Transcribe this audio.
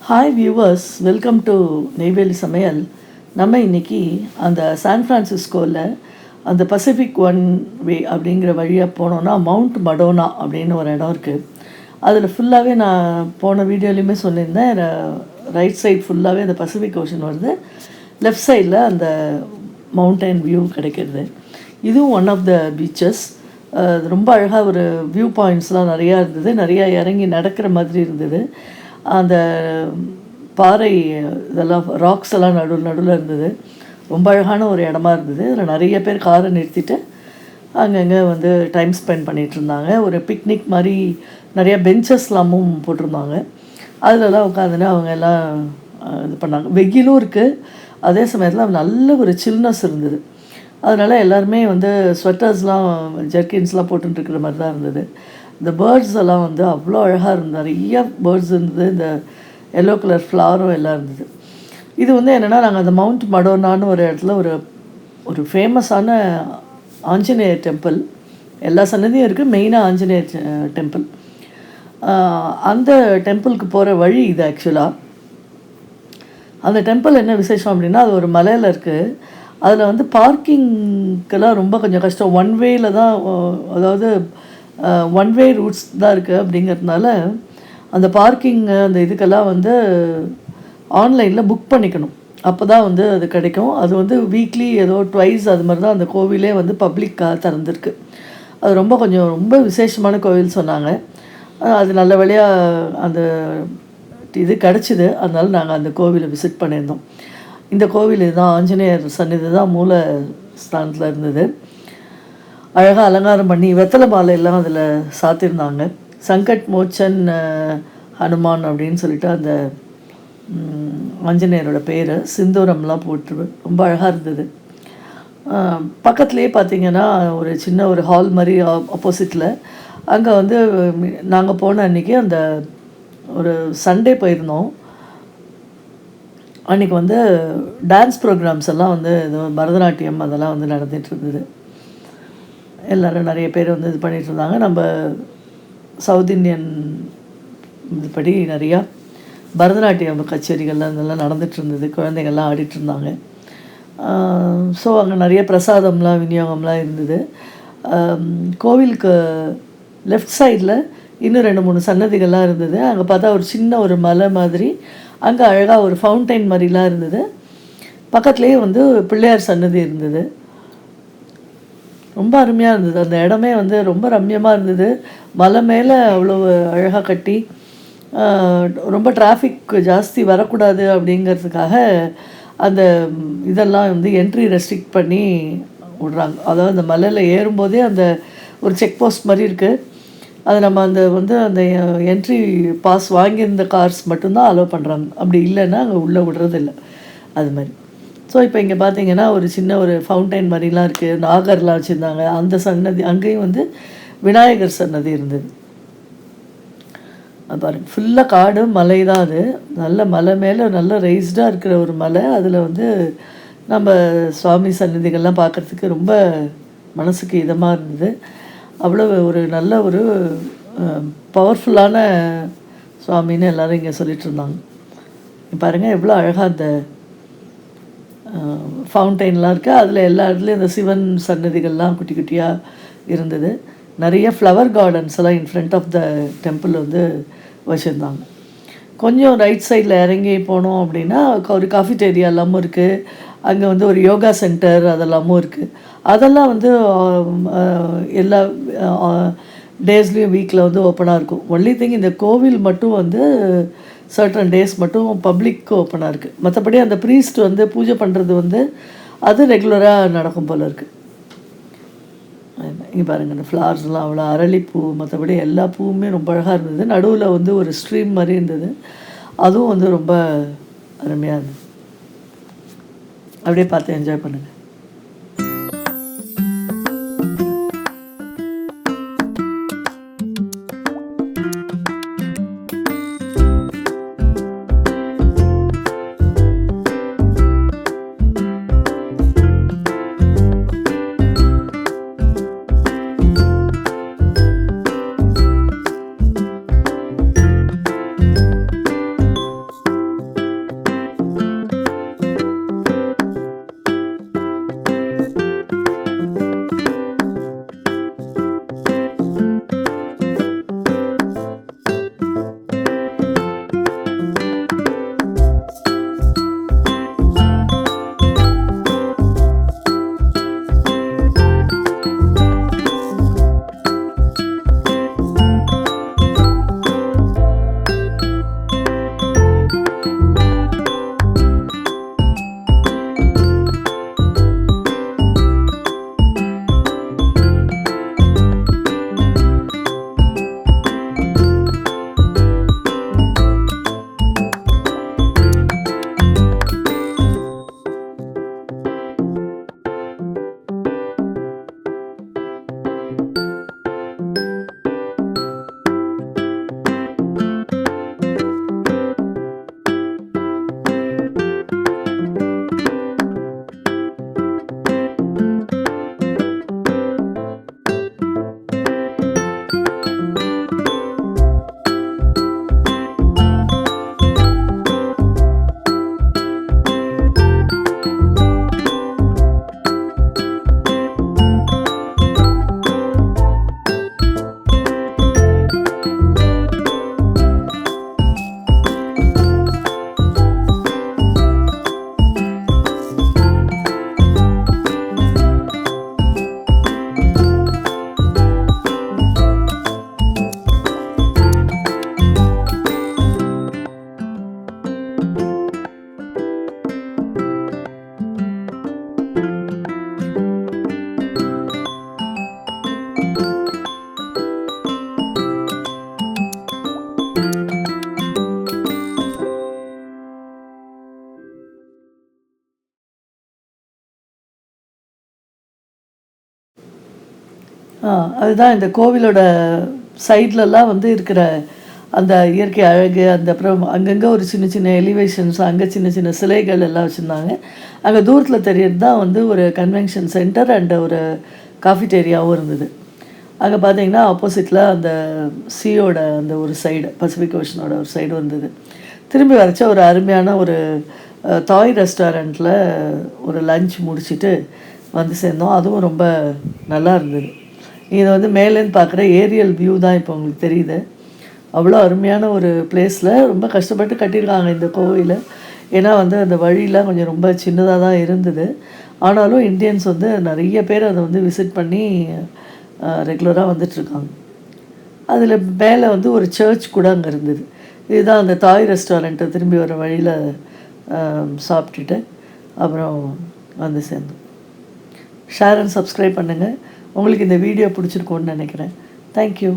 Hi viewers, welcome to Neyveli சமையல். நம்ம இன்றைக்கி அந்த சான் ஃப்ரான்சிஸ்கோவில் அந்த பசிபிக் ஒன் வே அப்படிங்கிற வழியாக போனோன்னா மவுண்ட் மடோனா அப்படின்னு ஒரு இடம் இருக்குது. அதில் ஃபுல்லாகவே நான் போன வீடியோலையுமே சொல்லியிருந்தேன், ரைட் சைட் ஃபுல்லாகவே அந்த பசிபிக் ஓஷன் வருது, லெஃப்ட் சைடில் அந்த மவுண்டைன் வியூ கிடைக்கிறது. இதுவும் ஒன் ஆஃப் த பீச்சஸ். ரொம்ப அழகாக ஒரு வியூ பாயிண்ட்ஸ்லாம் நிறையா இருந்தது, நிறையா இறங்கி நடக்கிற மாதிரி இருந்தது. அந்த பாறை இதெல்லாம் ராக்ஸ் எல்லாம் நடுவில் இருந்தது. ரொம்ப அழகான ஒரு இடமா இருந்தது. அதில் நிறைய பேர் காரை நிறுத்திட்டு அங்கங்கே வந்து டைம் ஸ்பெண்ட் பண்ணிகிட்டு இருந்தாங்க. ஒரு பிக்னிக் மாதிரி நிறைய பெஞ்சஸ்லாமும் போட்டிருந்தாங்க. அதிலலாம் உட்காந்துன்னு அவங்க எல்லாம் இது பண்ணாங்க. வெயிலும் இருக்குது, அதே சமயத்தில் நல்ல ஒரு சில்னஸ் இருந்தது. அதனால் எல்லாருமே வந்து ஸ்வெட்டர்ஸ்லாம் ஜெர்கின்ஸ்லாம் போட்டுருக்கிற மாதிரி தான் இருந்தது. இந்த பேர்ட்ஸ் எல்லாம் வந்து அவ்வளோ அழகாக இருந்தது. நிறைய பேர்ட்ஸ் இருந்தது. இந்த எல்லோ கலர் ஃப்ளவரும் எல்லாம் இருந்தது. இது வந்து என்னென்னா, நாங்கள் அந்த மவுண்ட் மடோனான்னு ஒரு இடத்துல ஒரு ஃபேமஸான ஆஞ்சநேயர் டெம்பிள், எல்லா சன்னதியும் இருக்குது, மெயினாக ஆஞ்சநேயர் டெம்பிள். அந்த டெம்பிளுக்கு போகிற வழி இது. ஆக்சுவலாக அந்த டெம்பிள் என்ன விசேஷம் அப்படின்னா, அது ஒரு மலையில் இருக்குது. அதில் வந்து பார்க்கிங்க்கெல்லாம் ரொம்ப கொஞ்சம் கஷ்டம். ஒன் வேயில் தான், அதாவது ஒன் வே ரூட்ஸ் தான் இருக்குது. அப்படிங்கிறதுனால அந்த பார்க்கிங் அந்த இதுக்கெல்லாம் வந்து ஆன்லைனில் புக் பண்ணிக்கணும், அப்போ தான் வந்து அது கிடைக்கும். அது வந்து வீக்லி ஏதோ ட்வைஸ் அது மாதிரி தான் அந்த கோவிலே வந்து பப்ளிக்காக திறந்துருக்கு. அது ரொம்ப விசேஷமான கோவில் சொன்னாங்க. அது நல்ல வழியாக அந்த இது கிடச்சிது. அதனால நாங்கள் அந்த கோவிலை விசிட் பண்ணியிருந்தோம். இந்த கோவில் இதுதான், ஆஞ்சநேயர் சன்னிதி தான் மூல ஸ்தானத்தில் இருந்தது. அழகாக அலங்காரம் பண்ணி வெத்தலை மாலை எல்லாம் அதில் சாத்தியிருந்தாங்க. சங்கட் மோச்சன் ஹனுமான் அப்படின்னு சொல்லிட்டு அந்த ஆஞ்சநேயரோட பேர், சிந்தூரம்லாம் போட்டு ரொம்ப அழகாக இருந்தது. பக்கத்துலேயே பார்த்திங்கன்னா ஒரு சின்ன ஒரு ஹால் மாதிரி ஆப்போசிட்டில், அங்கே வந்து நாங்கள் போன அன்றைக்கி அந்த ஒரு சண்டே போயிருந்தோம். அன்றைக்கி வந்து டான்ஸ் ப்ரோக்ராம்ஸ் எல்லாம் வந்து ஏதோ பரதநாட்டியம் அதெல்லாம் வந்து நடந்துகிட்டு இருந்தது. எல்லோரும் நிறைய பேர் வந்து இது பண்ணிகிட்டு இருந்தாங்க. நம்ம சவுத் இண்டியன் இதுபடி நிறையா பரதநாட்டியம் கச்சேரிகள்லாம் இதெல்லாம் நடந்துகிட்டு இருந்தது. குழந்தைகள்லாம் ஆடிட்டு இருந்தாங்க. ஸோ அங்கே நிறைய பிரசாதம்லாம் விநியோகம்லாம் இருந்தது. கோவிலுக்கு லெஃப்ட் சைடில் இன்னும் 2-3 சன்னதிகள்லாம் இருந்தது. அங்கே பார்த்தா ஒரு சின்ன ஒரு மலை மாதிரி, அங்கே அழகாக ஒரு ஃபவுண்டைன் மாதிரிலாம் இருந்தது. பக்கத்துலேயே வந்து பிள்ளையார் சன்னதி இருந்தது. ரொம்ப அருமையாக இருந்தது. அந்த இடமே வந்து ரொம்ப ரம்யமாக இருந்தது. மலை மேலே அவ்வளோ அழகாக கட்டி, ரொம்ப டிராஃபிக் ஜாஸ்தி வரக்கூடாது அப்படிங்கிறதுக்காக அந்த இதெல்லாம் வந்து என்ட்ரி ரெஸ்ட்ரிக்ட் பண்ணி விட்றாங்க. அதாவது அந்த மலையில் ஏறும்போதே அந்த ஒரு செக் போஸ்ட் மாதிரி இருக்குது. அது நம்ம அந்த என்ட்ரி பாஸ் வாங்கியிருந்த கார்ஸ் மட்டும்தான் அலோவ் பண்ணுறாங்க. அப்படி இல்லைன்னா அங்கே உள்ளே விடுறதில்லை. அது மாதிரி. ஸோ இப்போ இங்கே பார்த்தீங்கன்னா ஒரு சின்ன ஒரு ஃபவுண்டைன் மாதிரிலாம் இருக்குது. நாகர்லாம் வச்சுருந்தாங்க. அந்த சன்னதி அங்கேயும் வந்து விநாயகர் சன்னதி இருந்தது. அது பாருங்கள், ஃபுல்லாக காடு மலை தான். அது நல்ல மலை மேலே நல்ல ரைஸ்டாக இருக்கிற ஒரு மலை. அதில் வந்து நம்ம சுவாமி சன்னதிகள்லாம் பார்க்குறதுக்கு ரொம்ப மனசுக்கு இதமாக இருந்தது. அவ்வளோ ஒரு நல்ல ஒரு பவர்ஃபுல்லான சுவாமின்னு எல்லோரும் இங்கே சொல்லிகிட்டு இருந்தாங்க. பாருங்கள் எவ்வளோ அழகாக அந்த ஃபவுண்டைன்லாம் இருக்குது. அதில் எல்லா இடத்துலையும் இந்த சிவன் சன்னதிகள்லாம் குட்டி குட்டியாக இருந்தது. நிறைய ஃப்ளவர் கார்டன்ஸ் எல்லாம் in front of the temple வந்து வச்சுருந்தாங்க. கொஞ்சம் ரைட் சைடில் இறங்கி போனோம் அப்படின்னா ஒரு காஃபிடேரியா எல்லாமும் இருக்குது. அங்கே வந்து ஒரு யோகா சென்டர் அதெல்லாமும் இருக்குது. அதெல்லாம் வந்து எல்லா டேஸ்லேயும் வீக்கில் வந்து ஓப்பனாக இருக்கும். ஒன்லி திங், இந்த கோவில் மட்டும் வந்து சர்டன் டேஸ் மட்டும் பப்ளிக்கு ஓப்பனாக இருக்குது. மற்றபடி அந்த ப்ரீஸ்ட் வந்து பூஜை பண்ணுறது வந்து அது ரெகுலராக நடக்கும் போல் இருக்குது. இங்கே பாருங்கள், இந்த ஃப்ளவர்ஸ்லாம் அவ்வளோ அரளிப்பூ, மற்றபடி எல்லா பூவுமே ரொம்ப அழகாக இருந்தது. நடுவில் வந்து ஒரு ஸ்ட்ரீம் மாதிரி இருந்தது. அதுவும் வந்து ரொம்ப அருமையாக இருந்தது. அப்படியே பார்த்து என்ஜாய் பண்ணுங்கள். அதுதான் இந்த கோவிலோட சைட்லலாம் வந்து இருக்கிற அந்த இயற்கை அழகு, அந்த அப்புறம் அங்கங்கே ஒரு சின்ன சின்ன எலிவேஷன்ஸ், அங்கே சின்ன சின்ன சிலைகள் எல்லாம் வச்சுருந்தாங்க. அங்கே தூரத்தில் தெரியறது தான் வந்து ஒரு கன்வென்ஷன் சென்டர் அண்ட் ஒரு காஃபிடேரியாவும் இருந்தது. அங்கே பார்த்தீங்கன்னா ஆப்போசிட்டில் அந்த சீயோட அந்த ஒரு சைடு, பசிபிக் ஓஷனோட ஒரு சைடு வந்தது. திரும்பி வரைச்ச ஒரு அருமையான ஒரு தாய் ரெஸ்டாரண்ட்டில் ஒரு லஞ்ச் முடிச்சுட்டு வந்து சேர்ந்தோம். அதுவும் ரொம்ப நல்லா இருந்தது. இதை வந்து மேலேருந்து பார்க்குற ஏரியல் வியூ தான் இப்போ உங்களுக்கு தெரியுது. அவ்வளோ அருமையான ஒரு பிளேஸில் ரொம்ப கஷ்டப்பட்டு கட்டியிருக்காங்க இந்த கோவிலை. ஏன்னா வந்து அந்த வழியெலாம் கொஞ்சம் ரொம்ப சின்னதாக தான் இருந்தது. ஆனாலும் இந்தியன்ஸ் வந்து நிறைய பேர் அதை வந்து விசிட் பண்ணி ரெகுலராக வந்துட்டுருக்காங்க. அதில் மேலே வந்து ஒரு சர்ச் கூட அங்கே இருந்தது. இதுதான் அந்த தாய் ரெஸ்டாரண்ட்டை திரும்பி வர வழியில் சாப்பிட்டுட்டு அப்புறம் வந்து சேர்ந்தோம். ஷேர் அண்ட் சப்ஸ்கிரைப் பண்ணுங்கள். உங்களுக்கு இந்த வீடியோ பிடிச்சிருக்கோன்னு நினைக்கிறேன். தேங்க்யூ.